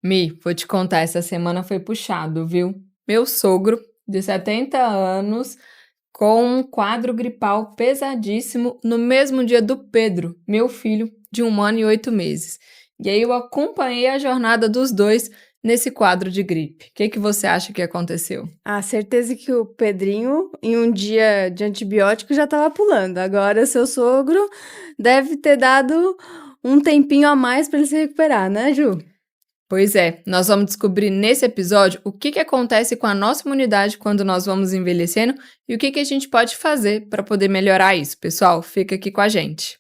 Mi, vou te contar, essa semana foi puxado, viu? Meu sogro, de 70 anos, com um quadro gripal pesadíssimo no mesmo dia do Pedro, meu filho, de 1 ano e 8 meses. E aí eu acompanhei a jornada dos dois nesse quadro de gripe. O que você acha que aconteceu? Ah, certeza que o Pedrinho, em um dia de antibiótico, já tava pulando. Agora, seu sogro deve ter dado um tempinho a mais para ele se recuperar, né, Ju? Pois é, nós vamos descobrir nesse episódio o que acontece com a nossa imunidade quando nós vamos envelhecendo e o que a gente pode fazer para poder melhorar isso. Pessoal, fica aqui com a gente.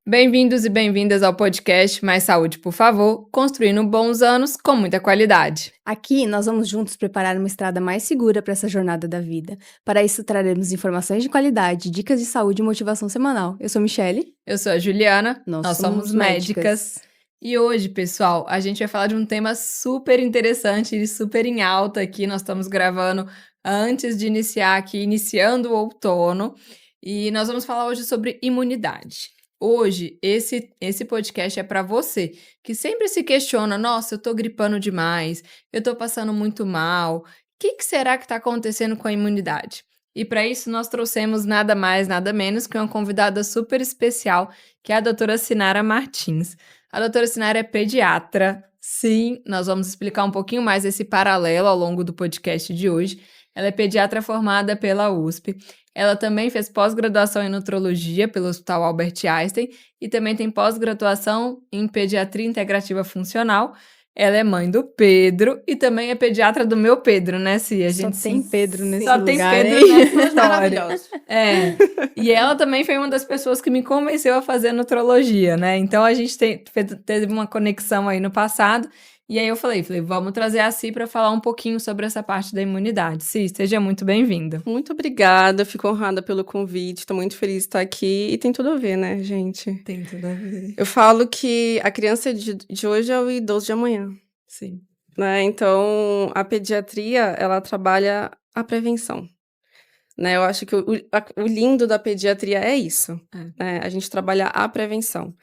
Bem-vindos e bem-vindas ao podcast Mais Saúde, por favor, construindo bons anos com muita qualidade. Aqui nós vamos juntos preparar uma estrada mais segura para essa jornada da vida. Para isso, traremos informações de qualidade, dicas de saúde e motivação semanal. Eu sou Michele. Eu sou a Juliana, Nós somos médicas. E hoje, pessoal, a gente vai falar de um tema super interessante e super em alta aqui. Nós estamos gravando antes de iniciar aqui, iniciando o outono. E nós vamos falar hoje sobre imunidade. Hoje, esse podcast é para você que sempre se questiona, nossa, eu tô gripando demais, eu tô passando muito mal, o que será que está acontecendo com a imunidade? E para isso nós trouxemos nada mais, nada menos que uma convidada super especial, que é a doutora Sinara Martins. A doutora Sinara é pediatra. Sim, nós vamos explicar um pouquinho mais esse paralelo ao longo do podcast de hoje. Ela é pediatra formada pela USP. Ela também fez pós-graduação em nutrologia pelo Hospital Albert Einstein e também tem pós-graduação em pediatria integrativa funcional. Ela é mãe do Pedro e também é pediatra do meu Pedro, né, Cia? Só tem Pedro nesse Só lugar, tem Pedro hein? nessa história. É. E ela também foi uma das pessoas que me convenceu a fazer nutrologia, né? Então a gente teve uma conexão aí no passado. E aí eu falei, vamos trazer a Si para falar um pouquinho sobre essa parte da imunidade. Si, seja muito bem-vinda. Muito obrigada, fico honrada pelo convite, estou muito feliz de estar aqui e tem tudo a ver, né, gente? Tem tudo a ver. Eu falo que a criança de hoje é o idoso de amanhã, Sim. né? Então, a pediatria, ela trabalha a prevenção, né? Eu acho que o lindo da pediatria é isso, né? A gente trabalha a prevenção.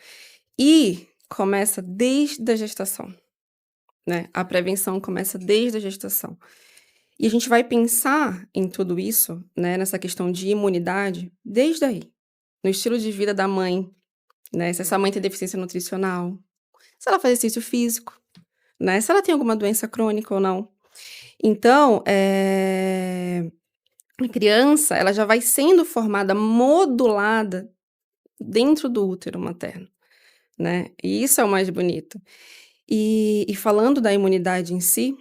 E começa desde a gestação, né? A prevenção começa desde a gestação. E a gente vai pensar em tudo isso, né, nessa questão de imunidade, desde aí, no estilo de vida da mãe, né, se essa mãe tem deficiência nutricional, se ela faz exercício físico, né, se ela tem alguma doença crônica ou não. Então, a criança, ela já vai sendo formada, modulada dentro do útero materno, né, e isso é o mais bonito. E falando da imunidade em si,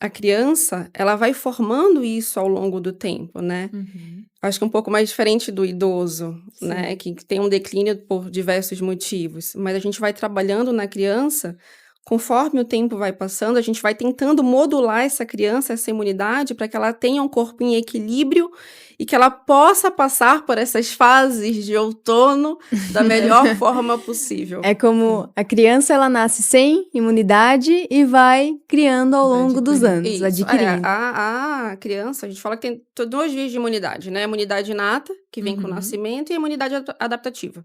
a criança, ela vai formando isso ao longo do tempo, né? Uhum. Acho que um pouco mais diferente do idoso, Sim. né? Que tem um declínio por diversos motivos. Mas a gente vai trabalhando na criança, conforme o tempo vai passando, a gente vai tentando modular essa criança, essa imunidade, para que ela tenha um corpo em equilíbrio e que ela possa passar por essas fases de outono da melhor forma possível. É como a criança, ela nasce sem imunidade e vai criando ao longo dos anos, Isso, adquirindo. a criança, a gente fala que tem duas vias de imunidade, né? A imunidade inata, que vem com o nascimento, e a imunidade adaptativa.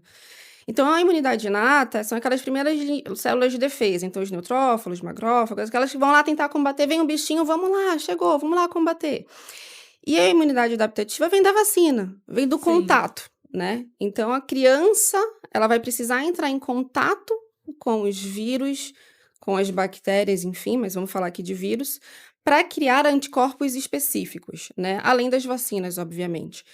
Então, a imunidade inata são aquelas primeiras células de defesa. Então, os neutrófilos, macrófagos, aquelas que vão lá tentar combater. Vem um bichinho, vamos lá, chegou, vamos lá combater. E a imunidade adaptativa vem da vacina, vem do contato, né? Então, a criança, ela vai precisar entrar em contato com os vírus, com as bactérias, enfim, mas vamos falar aqui de vírus, para criar anticorpos específicos, né? Além das vacinas, obviamente.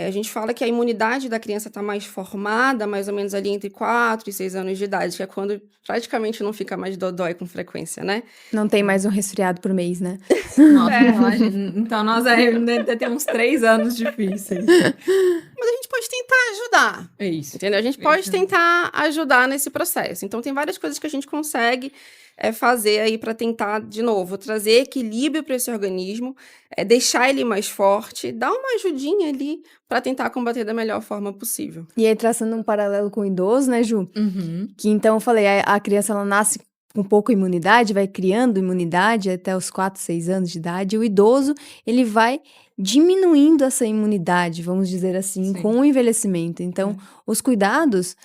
A gente fala que a imunidade da criança está mais formada, mais ou menos ali entre 4 e 6 anos de idade, que é quando praticamente não fica mais dodói com frequência, né? Não tem mais um resfriado por mês, né? Nossa, então nós ainda temos 3 anos difíceis. Mas a gente pode tentar ajudar. É isso. Entendeu? A gente pode tentar ajudar nesse processo. Então, tem várias coisas que a gente consegue fazer aí para tentar, de novo, trazer equilíbrio para esse organismo, deixar ele mais forte, dar uma ajudinha ali para tentar combater da melhor forma possível. E aí, traçando um paralelo com o idoso, né, Ju? Uhum. Que então eu falei, a criança, ela nasce com pouca imunidade, vai criando imunidade até os 4, 6 anos de idade. O idoso, ele vai diminuindo essa imunidade, vamos dizer assim, Sim. com o envelhecimento. Então, os cuidados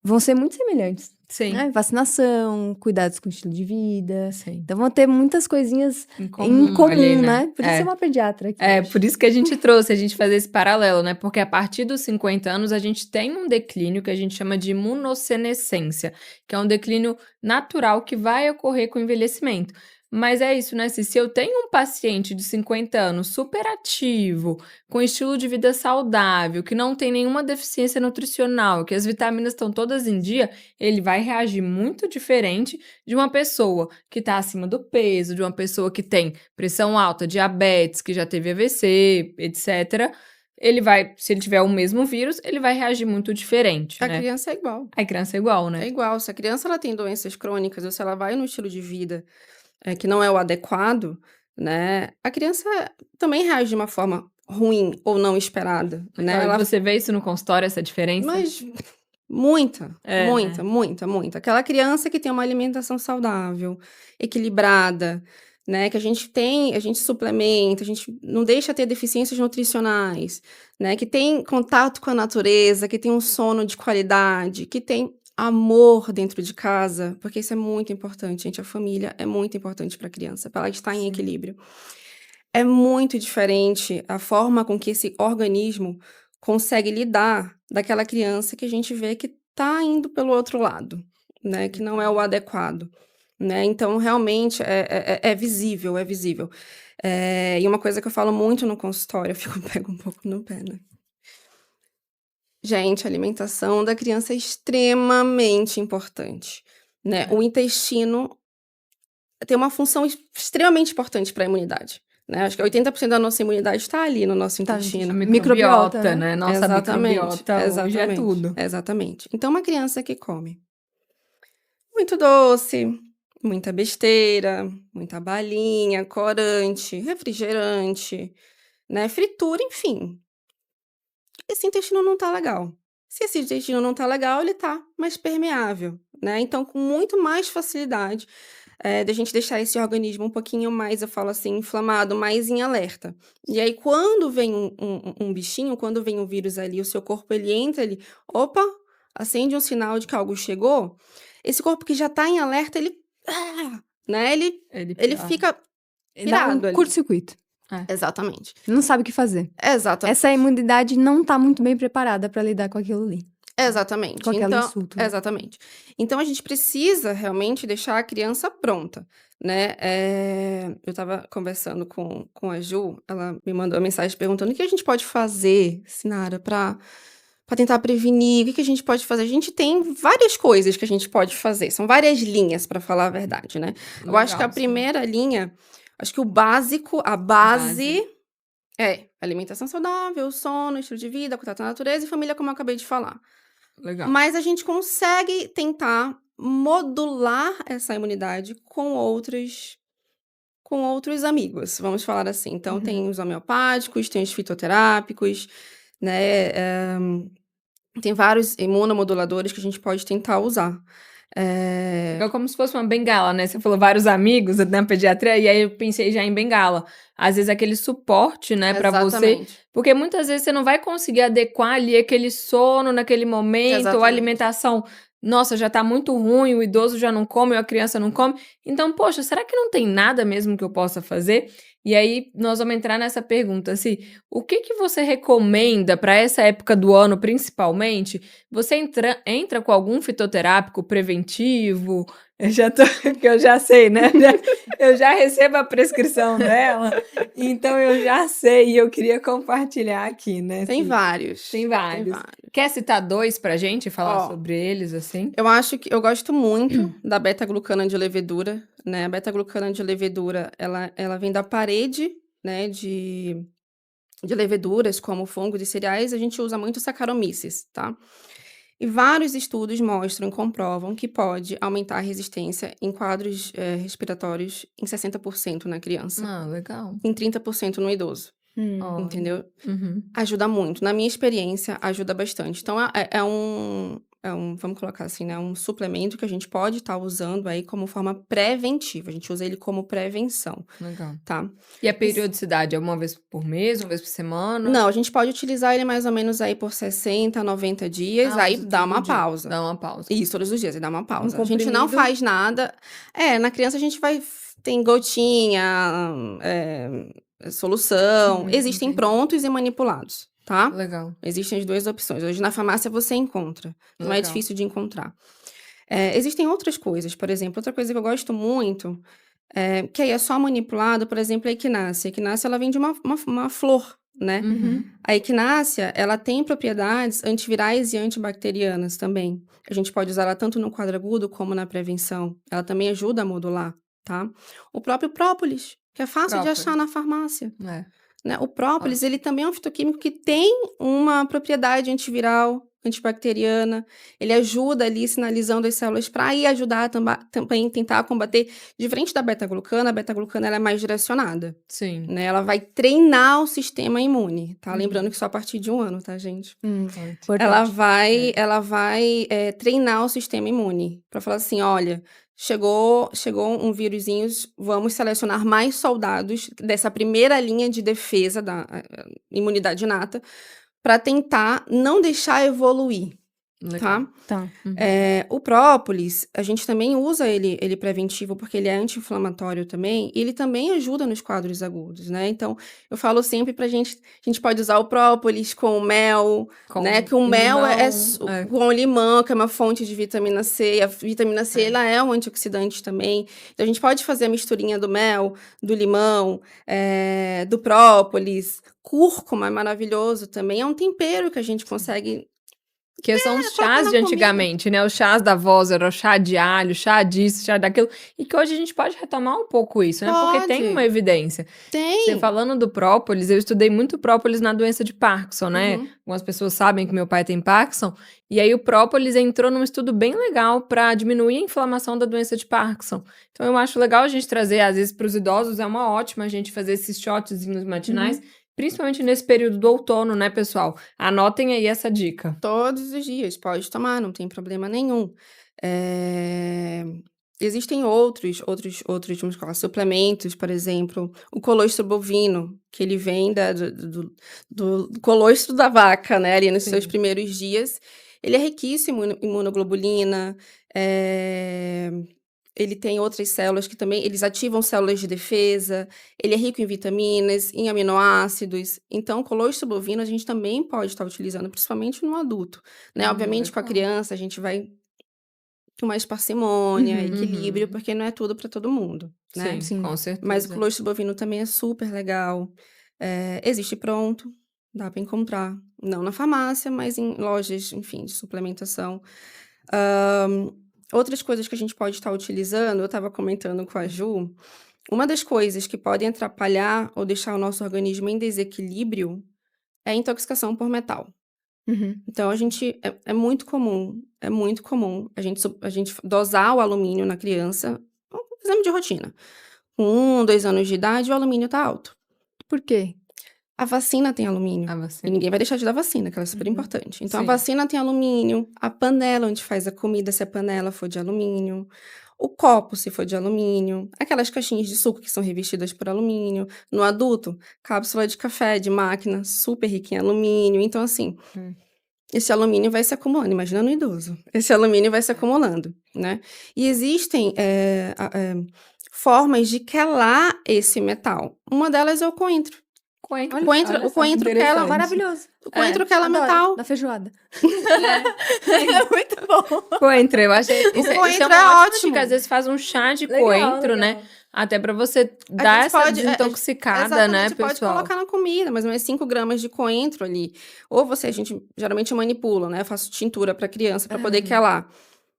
vão ser muito semelhantes, Sim. né? Vacinação, cuidados com o estilo de vida. Sim. Então, vão ter muitas coisinhas Em em comum comum, ali, né? Por isso É. é uma pediatra aqui É, hoje. por isso que a gente trouxe, a gente fazer esse paralelo, né? Porque a partir dos 50 anos a gente tem um declínio que a gente chama de imunossenescência, que é um declínio natural que vai ocorrer com o envelhecimento. Mas é isso, né? Se eu tenho um paciente de 50 anos super ativo, com estilo de vida saudável, que não tem nenhuma deficiência nutricional, que as vitaminas estão todas em dia, ele vai reagir muito diferente de uma pessoa que está acima do peso, de uma pessoa que tem pressão alta, diabetes, que já teve AVC, etc. Ele vai, se ele tiver o mesmo vírus, ele vai reagir muito diferente, A né? criança é igual. A criança é igual, É né? igual. Se a criança ela tem doenças crônicas ou se ela vai no estilo de vida que não é o adequado, né? A criança também reage de uma forma ruim ou não esperada, né? Legal. E Ela, você vê isso no consultório, essa diferença? mas muita, É, muita, né? muita, muita. Aquela criança que tem uma alimentação saudável, equilibrada, né? Que a gente suplementa, a gente não deixa ter deficiências nutricionais, né? Que tem contato com a natureza, que tem um sono de qualidade, que tem amor dentro de casa, porque isso é muito importante, gente. A família é muito importante para a criança, para ela estar em Sim. equilíbrio. É muito diferente a forma com que esse organismo consegue lidar daquela criança que a gente vê que tá indo pelo outro lado, né? Que não é o adequado, né? Então, realmente, é visível, é visível. E uma coisa que eu falo muito no consultório, pego um pouco no pé, né? Gente, a alimentação da criança é extremamente importante, né? É. O intestino tem uma função extremamente importante para a imunidade, né? Acho que 80% da nossa imunidade está ali no nosso Tá, intestino. A Microbiota, microbiota, né? né? Nossa Exatamente, microbiota hoje é exatamente, tudo. exatamente. Então, uma criança que come muito doce, muita besteira, muita balinha, corante, refrigerante, né? Fritura, enfim. Esse intestino não tá legal. Se esse intestino não tá legal, ele tá mais permeável, né? Então, com muito mais facilidade da gente deixar esse organismo um pouquinho mais, eu falo assim, inflamado, mais em alerta. E aí, quando vem um bichinho, quando vem um vírus ali, o seu corpo, ele entra ali, opa, acende um sinal de que algo chegou. Esse corpo que já tá em alerta, né? Ele fica Dá um pirado ali. curto-circuito. Exatamente. Não sabe o que fazer. Exatamente. Essa imunidade não tá muito bem preparada para lidar com aquilo ali. Exatamente. Com aquele Então, insulto, né? exatamente. Então, a gente precisa realmente deixar a criança pronta, né? Eu estava conversando com a Ju, ela me mandou uma mensagem perguntando o que a gente pode fazer, Sinara, para tentar prevenir, o que a gente pode fazer? A gente tem várias coisas que a gente pode fazer, são várias linhas, para falar a verdade, né? Eu acho que a Legal, sim. primeira linha, acho que o básico, a base é alimentação saudável, sono, estilo de vida, contato com a natureza e família, como eu acabei de falar. Legal. Mas a gente consegue tentar modular essa imunidade com outros amigos, vamos falar assim. Então, tem os homeopáticos, tem os fitoterápicos, né? Tem vários imunomoduladores que a gente pode tentar usar. É como se fosse uma bengala, né? Você falou vários amigos na pediatria, e aí eu pensei já em bengala. Às vezes aquele suporte, né, pra você. Exatamente. Porque muitas vezes você não vai conseguir adequar ali aquele sono naquele momento, ou a Exatamente. alimentação. Nossa, já tá muito ruim, o idoso já não come, ou a criança não come. Então, poxa, será que não tem nada mesmo que eu possa fazer? E aí nós vamos entrar nessa pergunta, assim, o que que você recomenda para essa época do ano, principalmente? Você entra com algum fitoterápico preventivo? Porque eu já sei, né? Eu já recebo a prescrição dela, então eu já sei e eu queria compartilhar aqui, né? Tem assim. vários. Tem vários. Quer citar 2 pra gente falar Ó, sobre eles, assim? Eu acho que eu gosto muito da beta-glucana de levedura, né? A beta-glucana de levedura, ela vem da parede, né, de leveduras, como fungos e cereais. A gente usa muito Saccharomyces, tá? E vários estudos mostram e comprovam que pode aumentar a resistência em quadros respiratórios em 60% na criança, Ah, legal. em 30% no idoso, Olha. entendeu? Uhum. Ajuda muito. Na minha experiência, ajuda bastante. Então, é vamos colocar assim, né, um suplemento que a gente pode estar usando aí como forma preventiva. A gente usa ele como prevenção, Legal. tá? E a periodicidade é uma vez por mês, uma vez por semana? Não, a gente pode utilizar ele mais ou menos aí por 60, 90 dias, aí usa dá todo uma dia. pausa. Dá uma pausa. Isso, todos os dias, e dá uma pausa. A gente não comprimido? faz nada. Na criança a gente tem gotinha, solução. Existem entendi. prontos e manipulados, tá? Legal, Existem as duas opções. Hoje na farmácia você encontra. Não é legal. difícil de encontrar. Existem outras coisas, por exemplo, outra coisa que eu gosto muito, que aí é só manipulado, por exemplo, a equinácea. A equinácea, ela vem de uma flor, né? Uhum. A equinácea, ela tem propriedades antivirais e antibacterianas também. A gente pode usar ela tanto no quadro agudo como na prevenção. Ela também ajuda a modular, tá? O próprio própolis, que é fácil de achar Própolis. na farmácia, É. né? O própolis, ele também é um fitoquímico que tem uma propriedade antiviral, antibacteriana. Ele ajuda ali sinalizando as células para ir ajudar também tentar combater. Diferente da beta-glucana, a beta-glucana ela é mais direcionada, Sim. né? Ela vai treinar o sistema imune, tá? Uhum. Lembrando que só a partir de 1 ano, tá, gente? Importante. Ela vai treinar o sistema imune para falar assim, olha, chegou um vírusinho, vamos selecionar mais soldados dessa primeira linha de defesa da imunidade inata para tentar não deixar evoluir, Legal. tá? Tá. Uhum. O própolis, a gente também usa ele preventivo porque ele é anti-inflamatório também, e ele também ajuda nos quadros agudos, né? Então, eu falo sempre a gente pode usar o própolis com o mel, Com né? Que o mel limão, com o limão, que é uma fonte de vitamina C, e a vitamina C, ela é um antioxidante também. Então, a gente pode fazer a misturinha do mel, do limão, do própolis, cúrcuma é maravilhoso também, é um tempero que a gente consegue. Que são os coloca chás na de comida. antigamente, né? Os chás da avó, era o chá de alho, chá disso, chá daquilo. E que hoje a gente pode retomar um pouco isso, né? Porque tem Pode. uma evidência. Tem. Você falando do própolis, eu estudei muito própolis na doença de Parkinson, né? Uhum. Algumas pessoas sabem que meu pai tem Parkinson. E aí o própolis entrou num estudo bem legal para diminuir a inflamação da doença de Parkinson. Então eu acho legal a gente trazer, às vezes, para os idosos, é uma ótima a gente fazer esses shotzinhos matinais. Principalmente nesse período do outono, né, pessoal? Anotem aí essa dica. Todos os dias, pode tomar, não tem problema nenhum. Existem outros, vamos falar, suplementos, por exemplo, o colostro bovino, que ele vem do colostro da vaca, né, ali nos Sim. seus primeiros dias. Ele é riquíssimo em imunoglobulina, ele tem outras células que também, eles ativam células de defesa, ele é rico em vitaminas, em aminoácidos. Então, o colostro bovino a gente também pode estar utilizando, principalmente no adulto, né? Obviamente, com a Legal. criança, a gente vai com mais parcimônia, Uhum, equilíbrio, porque não é tudo para todo mundo, né? Sim, com certeza. Mas o colostro bovino também é super legal. Existe pronto, dá para encontrar. Não na farmácia, mas em lojas, enfim, de suplementação. Outras coisas que a gente pode estar utilizando, eu estava comentando com a Ju, uma das coisas que podem atrapalhar ou deixar o nosso organismo em desequilíbrio é a intoxicação por metal. Então, é muito comum a gente dosar o alumínio na criança, um exame de rotina. Com 1, 2 anos de idade, o alumínio está alto. Por quê? A vacina tem alumínio. A E vacina. ninguém vai deixar de dar vacina, que ela é super importante. Então, Sim. a vacina tem alumínio, a panela onde faz a comida, se a panela for de alumínio, o copo, se for de alumínio, aquelas caixinhas de suco que são revestidas por alumínio. No adulto, cápsula de café, de máquina, super rica em alumínio. Então, assim, esse alumínio vai se acumulando. Imagina no idoso. Esse alumínio vai se acumulando, né? E existem formas de quelar esse metal. Uma delas é o coentro. Coentro. O coentro quela interessante. Maravilhoso. O coentro quela Adoro, metal. na feijoada. É muito bom. Coentro, eu achei. Isso coentro é uma é ótima ótimo. dica. Às vezes faz um chá de Legal, coentro, legal. né? Até pra você dar gente essa pode- desintoxicada, né, Exatamente, pode pessoal? colocar na comida, mas umas 5 gramas de coentro ali. Ou a gente geralmente manipula, né? Eu faço tintura pra criança pra poder quelar.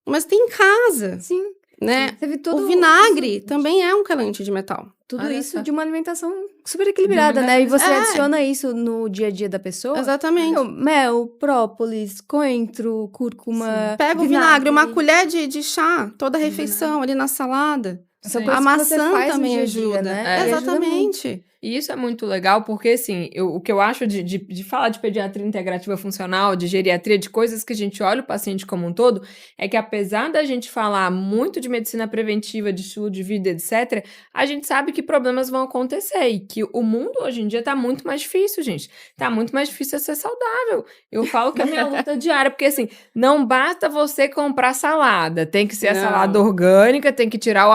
Mas tem em casa, Sim. né? Teve tudo O vinagre também é um quelante de metal. Tudo Olha isso só. de uma alimentação super equilibrada, né? E você É. adiciona isso no dia a dia da pessoa. Exatamente. Então, mel, própolis, coentro, cúrcuma. Pega o vinagre, uma colher de chá, toda a refeição ali na salada. São Sim. coisas A que você maçã faz no também dia a dia, ajuda. né? É. E ajuda muito. Exatamente. E isso é muito legal porque, assim, o que eu acho de falar de pediatria integrativa funcional, de geriatria, de coisas que a gente olha o paciente como um todo, é que apesar da gente falar muito de medicina preventiva, de estilo de vida, etc., a gente sabe que problemas vão acontecer e que o mundo hoje em dia tá muito mais difícil, gente. Tá muito mais difícil ser saudável. Eu falo que é a minha luta diária, porque, assim, não basta você comprar salada, tem que ser a salada Não. orgânica, tem que tirar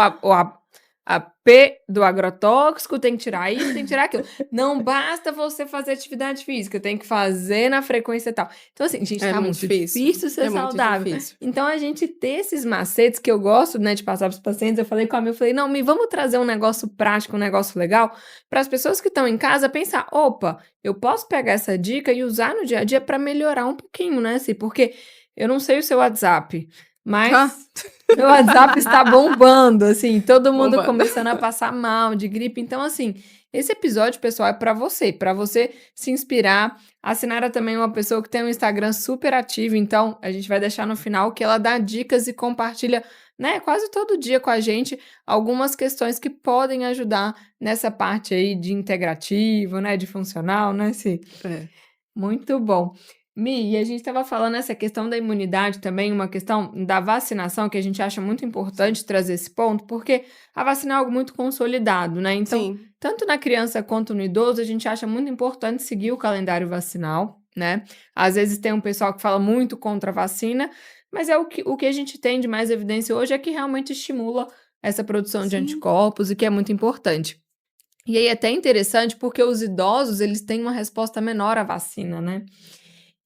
a P do agrotóxico, tem que tirar isso, tem que tirar aquilo. Não basta você fazer atividade física, tem que fazer na frequência tal. Então, assim, gente, É tá muito muito difícil. difícil ser É muito saudável. difícil. Então, a gente ter esses macetes que eu gosto, né, de passar para os pacientes, eu falei com a minha, eu falei, não, vamos trazer um negócio prático, um negócio legal, para as pessoas que estão em casa pensar, opa, eu posso pegar essa dica e usar no dia a dia para melhorar um pouquinho, né, assim, porque eu não sei o seu WhatsApp, mas meu WhatsApp está bombando, assim, todo mundo Bombando. começando a passar mal de gripe. Então, assim, esse episódio, pessoal, é para você se inspirar. A Sinara também é uma pessoa que tem um Instagram super ativo, então a gente vai deixar no final que ela dá dicas e compartilha, né, quase todo dia com a gente algumas questões que podem ajudar nessa parte aí de integrativo, né, de funcional, né, Si? É. Muito bom. Mi, e a gente estava falando essa questão da imunidade também, uma questão da vacinação, que a gente acha muito importante trazer esse ponto, porque a vacina é algo muito consolidado, né? Então, Sim. tanto na criança quanto no idoso, a gente acha muito importante seguir o calendário vacinal, né? Às vezes tem um pessoal que fala muito contra a vacina, mas é o que a gente tem de mais evidência hoje é que realmente estimula essa produção de Sim. anticorpos e que é muito importante. E aí é até interessante porque os idosos, eles têm uma resposta menor à vacina, né?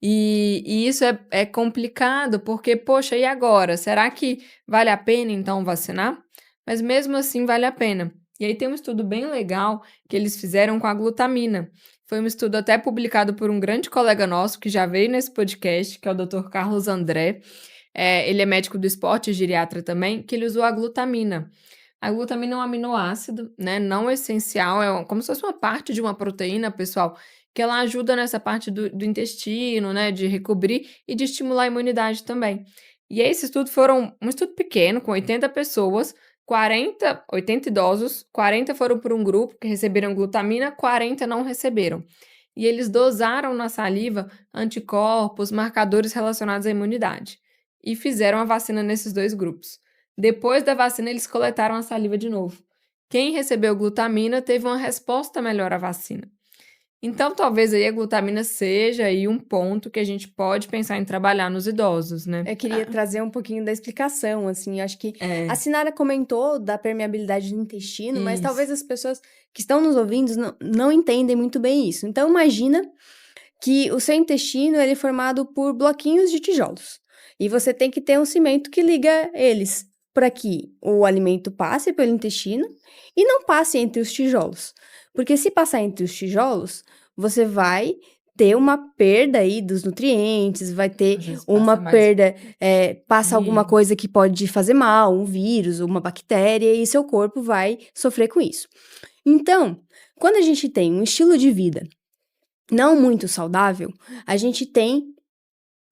E isso é complicado porque, poxa, e agora? Será que vale a pena então vacinar? Mas mesmo assim vale a pena. E aí tem um estudo bem legal que eles fizeram com a glutamina. Foi um estudo até publicado por um grande colega nosso que já veio nesse podcast, que é o Dr. Carlos André. Ele é médico do esporte e geriatra também, que ele usou a glutamina. A glutamina é um aminoácido, né, não essencial, como se fosse uma parte de uma proteína, pessoal, que ela ajuda nessa parte do intestino, né, de recobrir e de estimular a imunidade também. E esse estudo foram um estudo pequeno, com 80 pessoas, 80 idosos, 40 foram por um grupo que receberam glutamina, 40 não receberam. E eles dosaram na saliva anticorpos, marcadores relacionados à imunidade. E fizeram a vacina nesses dois grupos. Depois da vacina, eles coletaram a saliva de novo. Quem recebeu glutamina teve uma resposta melhor à vacina. Então, talvez aí a glutamina seja aí um ponto que a gente pode pensar em trabalhar nos idosos, né? Eu queria trazer um pouquinho da explicação, assim, acho que É, a Sinara comentou da permeabilidade do intestino, mas isso. talvez as pessoas que estão nos ouvindo não entendem muito bem isso. Então, imagina que o seu intestino ele é formado por bloquinhos de tijolos. E você tem que ter um cimento que liga eles para que o alimento passe pelo intestino e não passe entre os tijolos. Porque se passar entre os tijolos, você vai ter uma perda aí dos nutrientes, vai ter Às vezes uma passa mais perda, passa alguma vírus. coisa que pode fazer mal, um vírus, uma bactéria, e seu corpo vai sofrer com isso. Então, quando a gente tem um estilo de vida não muito saudável, a gente tem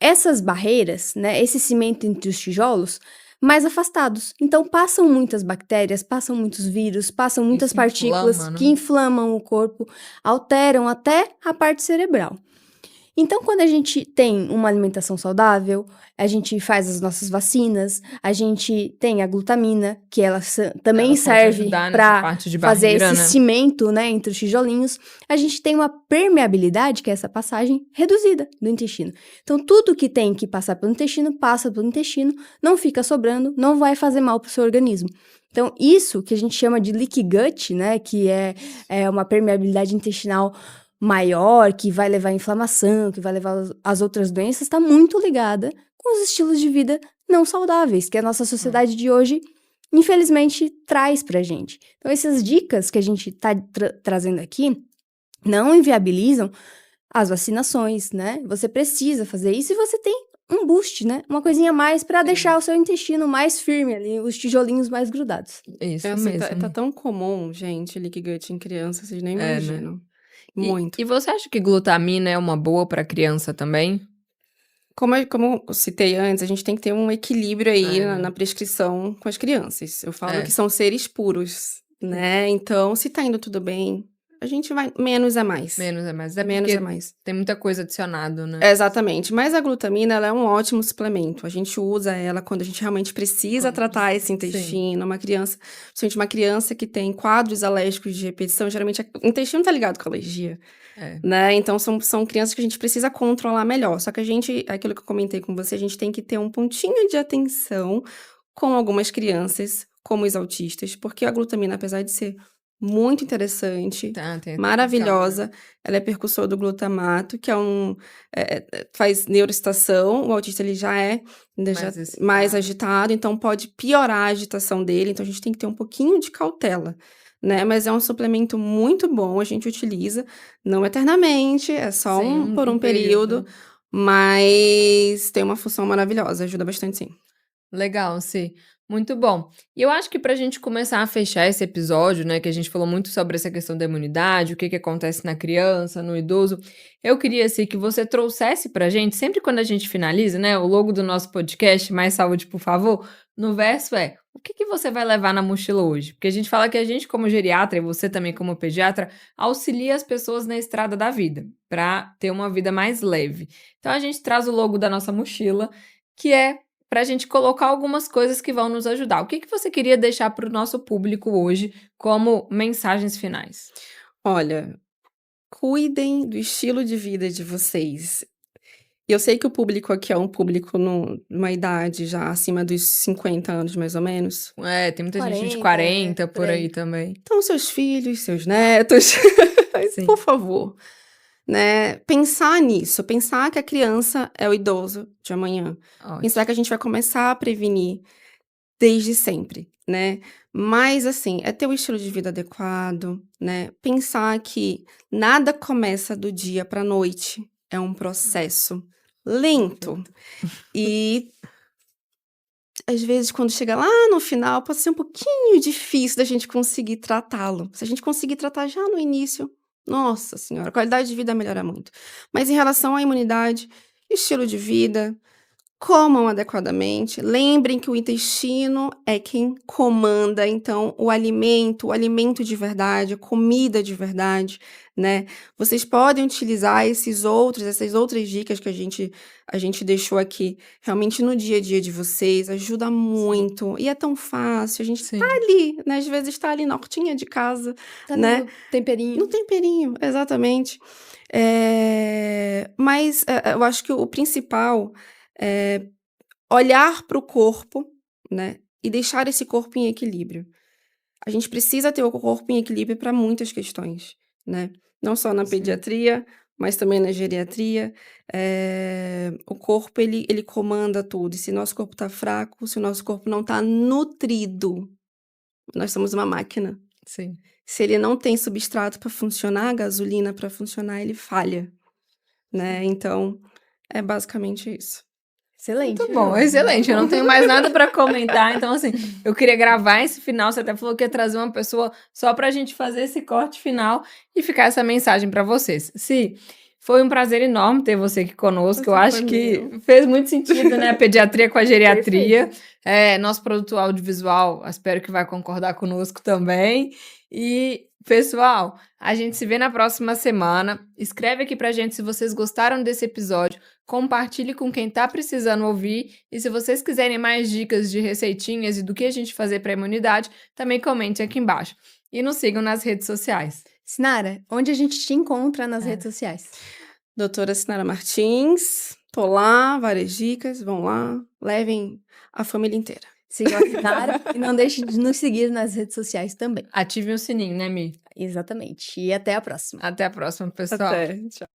essas barreiras, né, esse cimento entre os tijolos, mais afastados. Então, passam muitas bactérias, passam muitos vírus, passam muitas Isso partículas inflama, que né? inflamam o corpo, alteram até a parte cerebral. Então, quando a gente tem uma alimentação saudável, a gente faz as nossas vacinas, a gente tem a glutamina, que ela também Ela pode serve ajudar nessa para parte de fazer barreira, esse né? cimento, né, entre os tijolinhos. A gente tem uma permeabilidade, que é essa passagem reduzida do intestino. Então, tudo que tem que passar pelo intestino, passa pelo intestino, não fica sobrando, não vai fazer mal para o seu organismo. Então, isso que a gente chama de leaky gut, né, que é uma permeabilidade intestinal maior, que vai levar à inflamação, que vai levar às outras doenças, está muito ligada com os estilos de vida não saudáveis que a nossa sociedade de hoje, infelizmente, traz pra gente. Então, essas dicas que a gente está trazendo aqui não inviabilizam as vacinações, né? Você precisa fazer isso e você tem um boost, né? Uma coisinha a mais para deixar o seu intestino mais firme ali, os tijolinhos mais grudados. Isso Assim, tá mesmo. tão comum, gente, leaky gut em criança, vocês nem É, né? imaginam. Muito. E você acha que glutamina é uma boa para criança também? Como eu citei antes, a gente tem que ter um equilíbrio aí É, né? na prescrição com as crianças. Eu falo É. que são seres puros, né? Então, se tá indo tudo bem, a gente vai menos é mais. Menos é mais. É Menos é porque mais. tem muita coisa adicionado, né? Exatamente. Mas a glutamina, ela é um ótimo suplemento. A gente usa ela quando a gente realmente precisa Quando tratar esse sim. intestino. Uma criança, principalmente uma criança que tem quadros alérgicos de repetição, geralmente o intestino tá ligado com alergia, É. né? Então, são crianças que a gente precisa controlar melhor. Só que a gente, aquilo que eu comentei com você, a gente tem que ter um pontinho de atenção com algumas crianças, como os autistas, porque a glutamina, apesar de ser muito interessante, Tá, tem esse potencial, né? maravilhosa, ela é precursor do glutamato, que é faz neuroestação. O autista, ele já é mais agitado, então pode piorar a agitação dele. Então, a gente tem que ter um pouquinho de cautela, né? Mas é um suplemento muito bom, a gente utiliza, não eternamente, é só Sim, por um período, mas tem uma função maravilhosa, ajuda bastante, sim. Legal, sim. Muito bom. E eu acho que para a gente começar a fechar esse episódio, né, que a gente falou muito sobre essa questão da imunidade, o que que acontece na criança, no idoso, eu queria, assim, que você trouxesse pra gente, sempre quando a gente finaliza, né, o logo do nosso podcast, Mais Saúde, por favor, no verso é, o que que você vai levar na mochila hoje? Porque a gente fala que a gente, como geriatra, e você também como pediatra, auxilia as pessoas na estrada da vida, para ter uma vida mais leve. Então a gente traz o logo da nossa mochila, que é para a gente colocar algumas coisas que vão nos ajudar. O que que você queria deixar para o nosso público hoje como mensagens finais? Olha, cuidem do estilo de vida de vocês. E eu sei que o público aqui é um público numa idade já acima dos 50 anos, mais ou menos. É, tem muita gente de 40, 40 por por aí aí. também. Então, seus filhos, seus netos, Sim. por favor, né? Pensar nisso, pensar que a criança é o idoso de amanhã. Ótimo. Pensar que a gente vai começar a prevenir desde sempre, né? Mas, assim, é ter o estilo de vida adequado, né? Pensar que nada começa do dia para a noite. É um processo lento. E, às vezes, quando chega lá no final, pode ser um pouquinho difícil da gente conseguir tratá-lo. Se a gente conseguir tratar já no início, nossa senhora, a qualidade de vida melhora muito. Mas em relação à imunidade, estilo de vida, comam adequadamente. Lembrem que o intestino é quem comanda, então, o alimento de verdade, a comida de verdade, né? Vocês podem utilizar essas outras dicas que a gente deixou aqui, realmente no dia a dia de vocês, ajuda muito. E é tão fácil, a gente Sim. tá ali, né? Às vezes tá ali na hortinha de casa, Tá né? no temperinho. No temperinho, exatamente. Mas eu acho que o principal é olhar para o corpo, né, e deixar esse corpo em equilíbrio. A gente precisa ter o corpo em equilíbrio para muitas questões, né? Não só na Sim. pediatria, mas também na geriatria. O corpo, ele comanda tudo. E se nosso corpo está fraco, se o nosso corpo não está nutrido, nós somos uma máquina. Sim. Se ele não tem substrato para funcionar, gasolina para funcionar, ele falha, né? Então, é basicamente isso. Excelente. Muito bom, excelente. Eu não tenho mais nada para comentar. Então, assim, eu queria gravar esse final. Você até falou que ia trazer uma pessoa só para a gente fazer esse corte final e ficar essa mensagem para vocês. Si, foi um prazer enorme ter você aqui conosco. Eu acho que fez muito sentido, né? A pediatria com a geriatria. Nosso produtor audiovisual, espero que vai concordar conosco também. E, pessoal, a gente se vê na próxima semana. Escreve aqui pra gente se vocês gostaram desse episódio. Compartilhe com quem tá precisando ouvir. E se vocês quiserem mais dicas de receitinhas e do que a gente fazer para a imunidade, também comente aqui embaixo. E nos sigam nas redes sociais. Sinara, onde a gente te encontra nas redes sociais? Doutora Sinara Martins, tô lá, várias dicas, vão lá, levem a família inteira. Sigam a Sinara e não deixe de nos seguir nas redes sociais também. Ative o sininho, né, Mi? Exatamente. E até a próxima. Até a próxima, pessoal. Até, tchau.